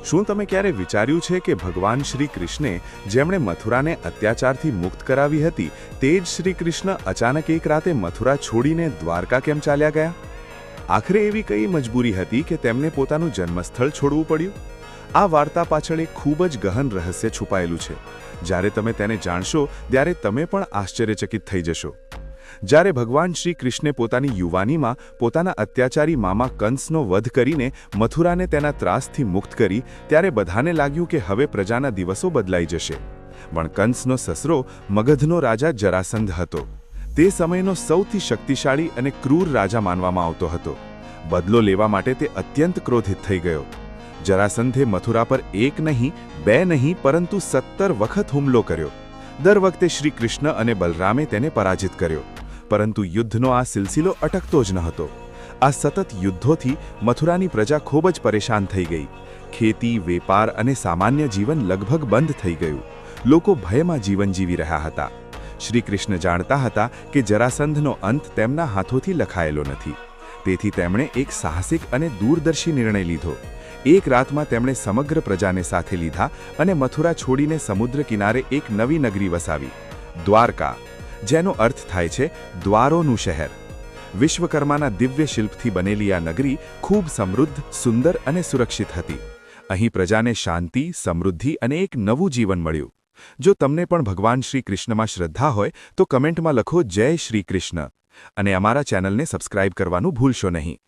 શું તમે ક્યારે વિચાર્યું છે કે ભગવાન શ્રી કૃષ્ણે જેમણે મથુરાને અત્યાચારથી મુક્ત કરાવી હતી તે જ શ્રી કૃષ્ણ અચાનક એક રાતે મથુરા છોડીને દ્વારકા કેમ ચાલ્યા ગયા? આખરે એવી કઈ મજબૂરી હતી કે તેમને પોતાનું જન્મસ્થળ છોડવું પડ્યું? આ વાર્તા પાછળ એક ખૂબ જ ગહન રહસ્ય છુપાયેલું છે. જ્યારે તમે તેને જાણશો ત્યારે તમે પણ આશ્ચર્યચકિત થઈ જશો. જ્યારે ભગવાન શ્રી કૃષ્ણે પોતાની યુવાનીમાં પોતાના અત્યાચારી મામા કંસનો વધ કરીને મથુરાને તેના ત્રાસથી મુક્ત કરી, ત્યારે બધાને લાગ્યું કે હવે પ્રજાના દિવસો બદલાઈ જશે. પણ કંસનો સસરો મગધનો રાજા જરાસંધ હતો. તે સમયનો સૌથી શક્તિશાળી અને ક્રૂર રાજા માનવામાં આવતો હતો. બદલો લેવા માટે તે અત્યંત ક્રોધિત થઈ ગયો. જરાસંધે મથુરા પર એક નહીં, બે નહીં, પરંતુ 17 વખત હુમલો કર્યો. દર વખતે શ્રી કૃષ્ણ અને બલરામે તેને પરાજિત કર્યો. પરંતુ યુદ્ધનો આ સિલસિલો અટકતો જ ન હતો. આ સતત યુદ્ધોથી મથુરાની પ્રજા ખૂબ જ પરેશાન થઈ ગઈ. ખેતી, વેપાર અને સામાન્ય જીવન લગભગ બંધ થઈ ગયું. લોકો ભયમાં જીવન જીવી રહ્યા હતા. શ્રી કૃષ્ણ જાણતા હતા કે જરાસંધનો અંત તેમના હાથોથી લખાયેલો નથી. તેથી તેમણે એક સાહસિક અને દૂરદર્શી નિર્ણય લીધો. એક રાતમાં તેમણે સમગ્ર પ્રજાને સાથે લીધા અને મથુરા છોડીને સમુદ્ર કિનારે એક નવી નગરી વસાવી, દ્વારકા, જેનો અર્થ થાય છે દ્વારોનું શહેર. વિશ્વકર્માના દિવ્ય શિલ્પથી બનેલી આ નગરી ખૂબ સમૃદ્ધ, સુંદર અને સુરક્ષિત હતી. અહીં પ્રજાને શાંતિ, સમૃદ્ધિ અને એક નવું જીવન મળ્યું. જો તમને પણ ભગવાન શ્રી કૃષ્ણમાં શ્રદ્ધા હોય તો કમેન્ટમાં લખો જય શ્રી કૃષ્ણ અને અમારા ચેનલને સબસ્ક્રાઇબ કરવાનું ભૂલશો નહીં.